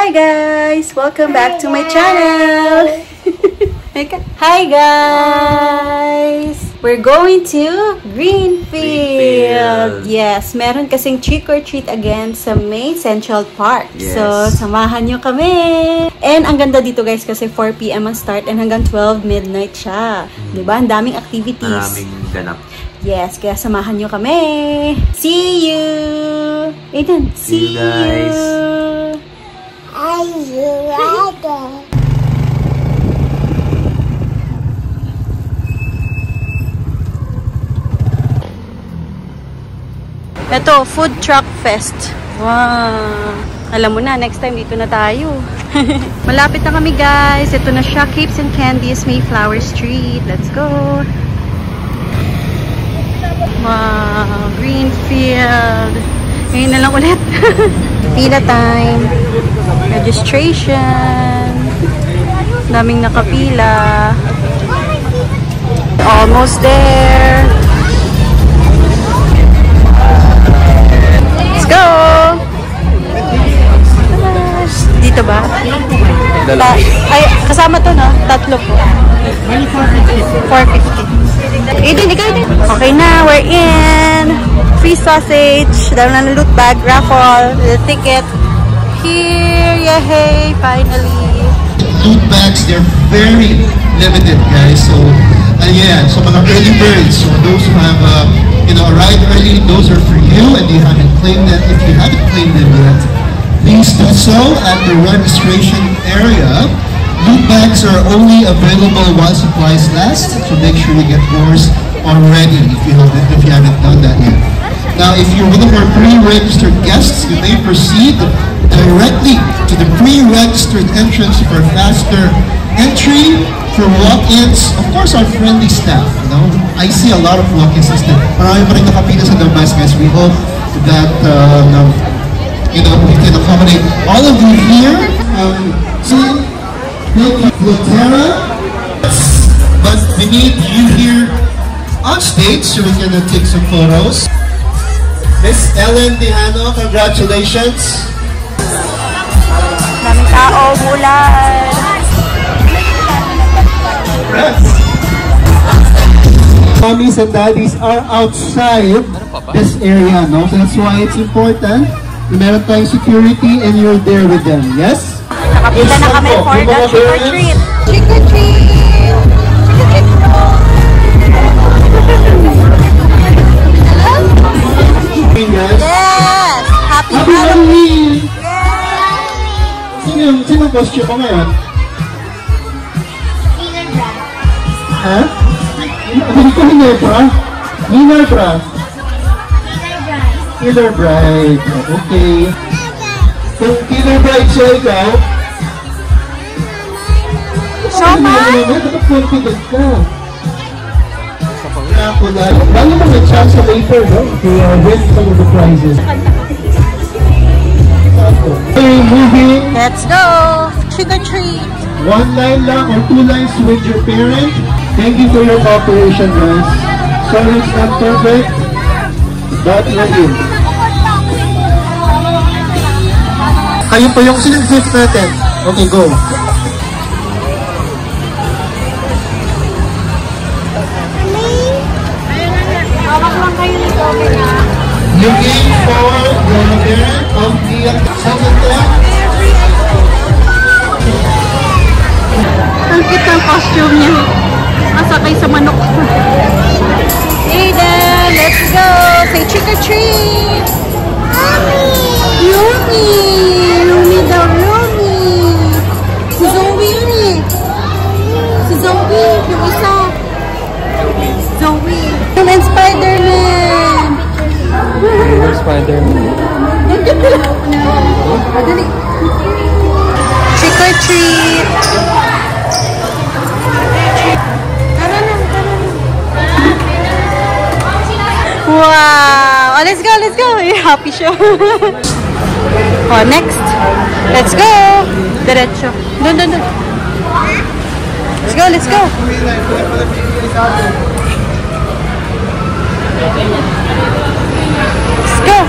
Hi guys! Welcome back to my channel! Hi guys! We're going to Greenfield! Yes, meron kasing trick or treat again sa May Central Park. Yes. So, samahan nyo kami! And ang ganda dito guys kasi 4 PM ang start and hanggang 12 midnight siya. Diba? Ang daming activities. Maraming ganap. Yes, kaya samahan nyo kami! See you! Aiden, see you guys! Ito, Food Truck Fest. Wow! Alam mo na, next time dito na tayo. Malapit na kami guys. Ito na siya, Capes and Candies, Mayflower Street. Let's go! Wow! Greenfield! Ngayon na lang ulit. Pila time. Registration. Daming nakapila. Almost there. Let's go! Dito ba? Ay, kasama to no? Tatlo po. 450. Aiden, ikaw din. Okay na, we're in. Free sausage. Dahil na loot bag, raffle, the ticket. Here, yay, finally. Loot bags, they're very limited, guys. So, yeah, so mga early birds. So those who have, arrived early, those are for you, and you haven't claimed them. If you haven't claimed them yet, please do so at the registration area. Loot bags are only available while supplies last, so make sure you get yours already if you haven't done that yet. Now, if you're one of our pre-registered guests, you may proceed directly to the pre-registered entrance for faster entry for walk-ins. Of course, our friendly staff. I see a lot of walk-ins instead. Marami pa rin nakapila sa Durbas, guys. We hope that we can accommodate all of you here. Lutera, but we need you here on stage so we can take some photos. Miss Ellen Dihano, congratulations. Daming tao, bulan. Mommies and daddies are outside this area, no? So that's why it's important. Meron tayong security and you're there with them, yes? Nakapila na kami for the trick or treat. Trick or treat! Yes! Happy Halloween! Yes! Sino costume mo ngayon? Ha? Hindi ko Hinebra? Hinebra? Killer Bride. Okay. Kung Killer Bride siya ikaw, Shomai? Dapat confident ka. Lalo mo may chance sa later, no? To win some of the prizes. Okay, moving. Let's go! Trick or treat! 1 line lang or 2 lines with your parent. Thank you for your cooperation, guys. Sorry it's not perfect, but we're in. Kayo po yung fifth natin. Okay, go. Looking for the parent of the second class. Ang cute ng costume niya. Masakay sa manok. Aiden, let's go! Say trick or treat! Yumi! Yumi daw, Yumi! Si Zoe yun eh! Si Zoe, yung isa! Zoe! And Spider-Man! Spider-Man. Madali! Trick or treat! Wow! Oh, let's go, let's go! Happy show! Oh, next! Let's go! Diretso. Dun, dun, dun. Let's go, let's go! Let's go!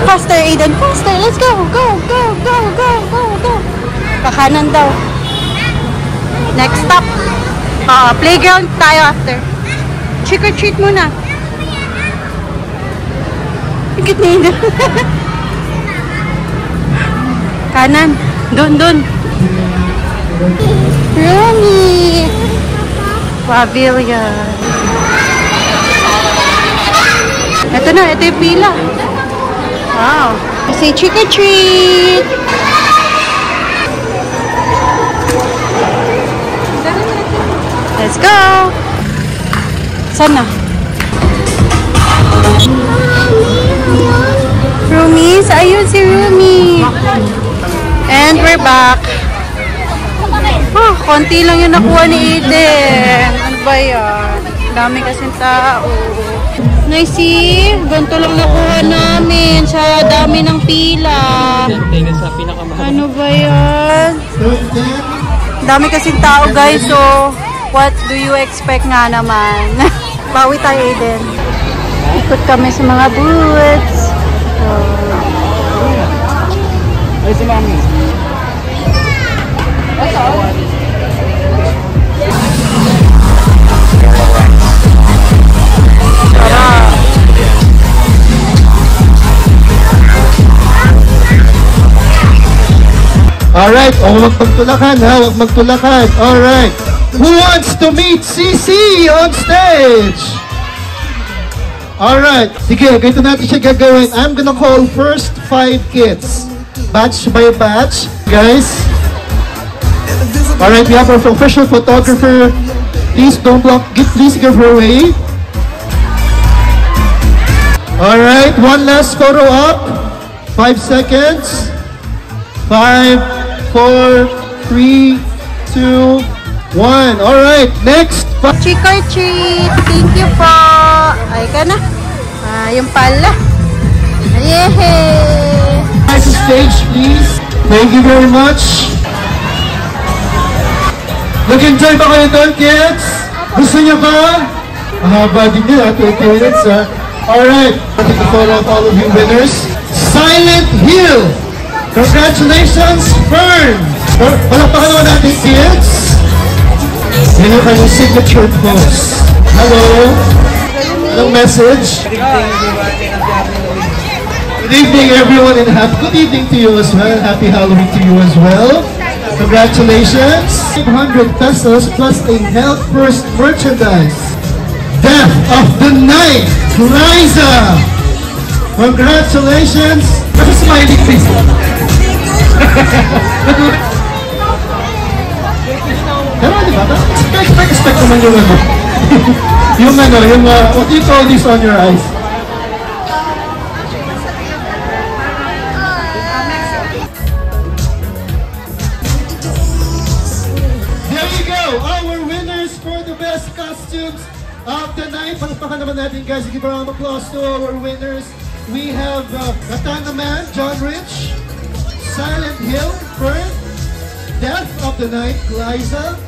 Faster, Aiden! Faster! Let's go! Go, go, go, go, go, go! Kakanan daw. Next stop. Playground tayo after. Trick or treat muna. Ikit na. Kanan. Dun. Romy. Pavilion. Ito na. Ito yung pila. Wow. Say trick or treat. Let's go. Sana. Rumi. Ayun si Rumi. And we're back. Oh, konti lang yung nakuha ni Eden. Ano ba yan? Dami kasing tao. Nice, ganito lang nakuha namin sa dami ng pila. Ano ba yan? Dami kasing tao guys, so what do you expect nga naman? Bawi tayo Eden. Ikot kami sa mga booths. Ay, si Mami. Alright, huwag magtulakan ha, huwag magtulakan. Alright, who wants to meet CC on stage? Alright, sige, ganito natin siya gagawin. I'm gonna call first 5 kids. Batch by batch. Guys. Alright, we have our official photographer. Please don't block, please give her away. Alright, one last photo up. 5 seconds. 5, 4, 3, 2, 1. Alright, next. Trick or treat. Thank you po. Ay ka na. Yung pala. Yehey! Nice stage, please. Thank you very much. Nag-enjoy ba kayo doon, kids? Gusto niyo ba? Mahaba din yun, 20 minutes, ha? Alright. I'll take a photo of all of you winners. Silent Hill. Congratulations, Fern! Palakpakan naman natin, kids. Yan yung kanyang signature pose. Hello? Anong message? Good evening, everyone, and good evening to you as well. Happy Halloween to you as well. Congratulations. 500 pesos plus a Health First merchandise. Death of the Night, Liza. Congratulations. What's a smiling face? Pero di ba? Expect naman yung ano. What do you call this on your eyes? There you go, our winners for the best costumes of the night. Palakpakan naman natin guys, give a round of applause to our winners. We have Katana Man, John Rich, Silent Hill, Fern, Death of the Night, Liza,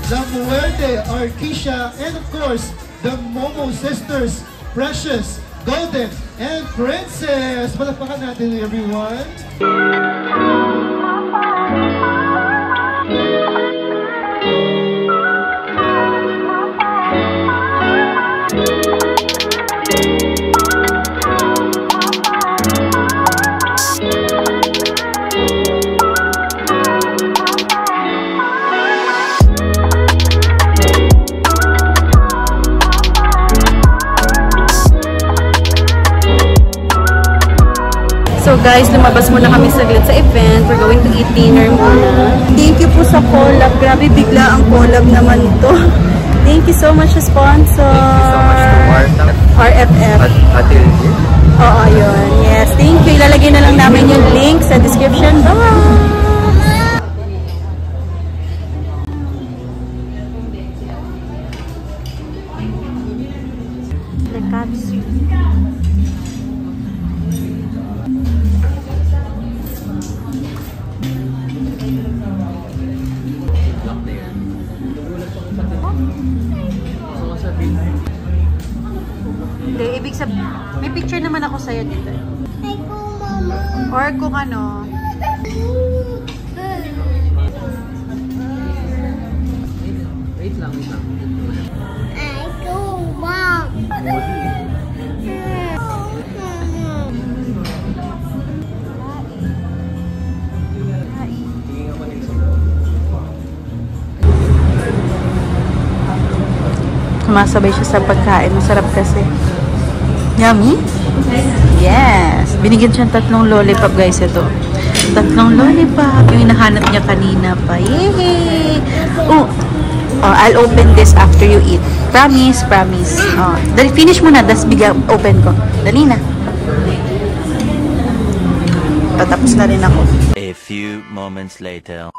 La Muerte, Arkisha, and of course, the Momo Sisters, Precious, Golden, and Princess. Palakpakan natin everyone. So guys, lumabas muna kami saglit sa event. We're going to eat dinner muna. Thank you po sa collab. Grabe, bigla ang collab naman ito. Thank you so much sa sponsor. Thank you so much to RFF. Atelier. Oo, yun. Yes, thank you. Ilalagay na lang namin yung link sa description. Bye! The cats. Hindi, ibig sabihin, may picture naman ako sa'yo dito. Ay ko, mama. Or kung ano. Wait lang. I go mom. Sumasabay siya sa pagkain. Masarap kasi. Yummy? Yes! Binigyan siya 3 lollipop, guys, ito. 3 lollipop. Yung hinahanap niya kanina pa. Yay! Oh, I'll open this after you eat. Promise, promise. Oh, dali, finish mo na, das bigyan, open ko. Dali na. Patapos na rin ako. A few moments later.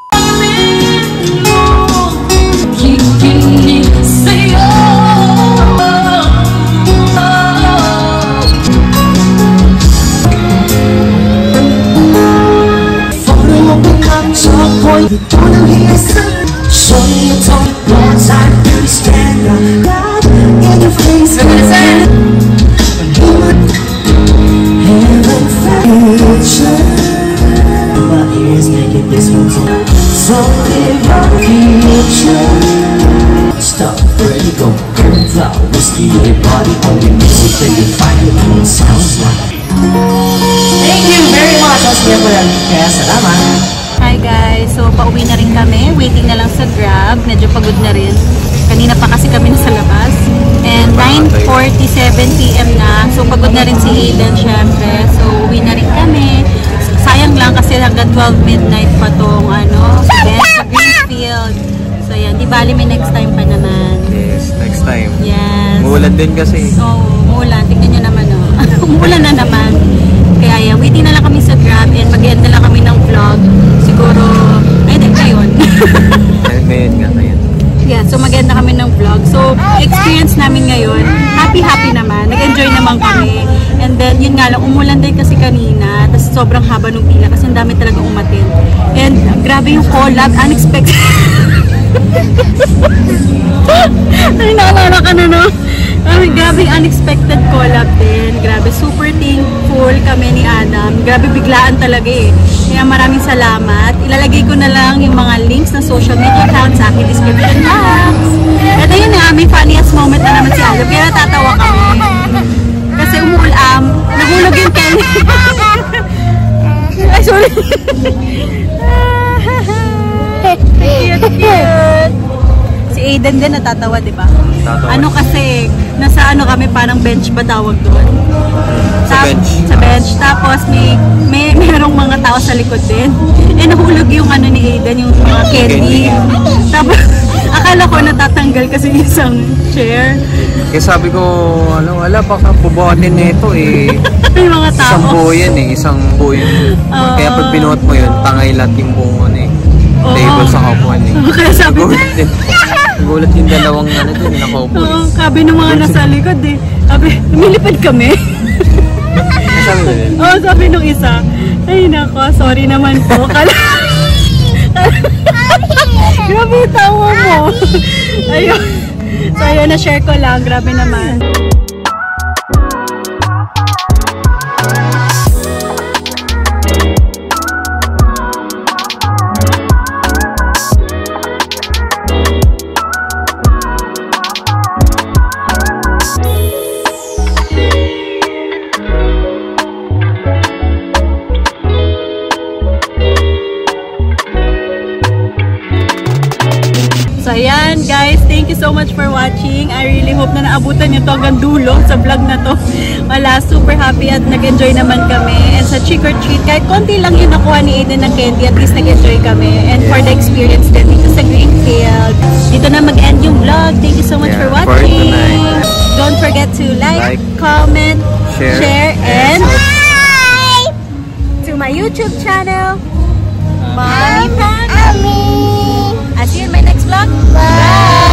Stop, ready, go, girl, flow, whiskey, your body, only music that you find it on sounds like. Thank you very much, kaya salamat. Hi guys! So, pauwi na rin kami. Waiting na lang sa Grab. Medyo pagod na rin. Kanina pa kasi kami nasa labas. And 9:47 PM na. So, pagod na rin si Aiden, syempre. So, uwi na rin kami. Sayang lang kasi hanggang 12 midnight pa tong event sa Greenfield. So, yan. Di bali, may next time pa naman. Yes, next time. Yes. Umuulan din kasi. Oo, umuulan. Tignan nyo naman, umuulan na naman. Kaya yan, waiting na lang kami sa Grab and mag-end na lang kami ng vlog. Siguro, ay din, ngayon. Ngayon. Yeah, so mag-end na kami ng vlog. So, experience namin ngayon, happy naman. Nag-enjoy naman kami. And then, yun nga lang, umulan din kasi kanina. Tapos sobrang haba ng pila kasi ang dami talaga umatin. And grabe yung collab, unexpected. Ay, naalala ka na, no? Grabe unexpected collab din. Grabe, super thankful kami ni Adam. Grabe, biglaan talaga eh. Kaya maraming salamat. Ilalagay ko na lang yung mga links na social media accounts sa aking description box. At ayun nga, may funniest moment na naman si Adam. Kaya natatawa kami. Kasi nahulog yung pen. Ay, sorry. Cute. Si Aiden din natatawa, di ba? Ano kasi, nasa kami, parang bench ba tawag doon? Sa bench. Sa bench. Tapos merong mga tao sa likod din. Eh, nahulog yung ni Aiden, yung mga candy. Tapos, akala ko natatanggal kasi yung isang chair. Kaya sabi ko, baka bubuhatin nito eh. May mga tao. Isang buo yan eh, isang buo yun. Kaya pag binuhat mo yun, tangay lahat yung buong table sa kaupuan eh. Kaya sabi ko, nagulat yung dalawang dun, nakaupo eh. Sabi ng mga nasa likod eh. Sabi, lumilipad kami. Sabi mo din? Oo, sabi nung isa. Ay nako, sorry naman po. Grabe yung tawa mo. Ayun. So ayun, na-share ko lang. Grabe naman. So ayan guys, thank you so much for watching. I really hope na naabutan nyo to hanggang dulo sa vlog na to. Wala, super happy at nag-enjoy naman kami. And sa trick or treat, kahit konti lang yung nakuha ni Aiden ng candy, at least nag-enjoy kami. And for the experience din dito sa Greenfield. Dito na mag-end yung vlog. Thank you so much for watching. Don't forget to like, comment, share, and Bye! to my YouTube channel. Mommy. I'll see you in my next vlog. Bye!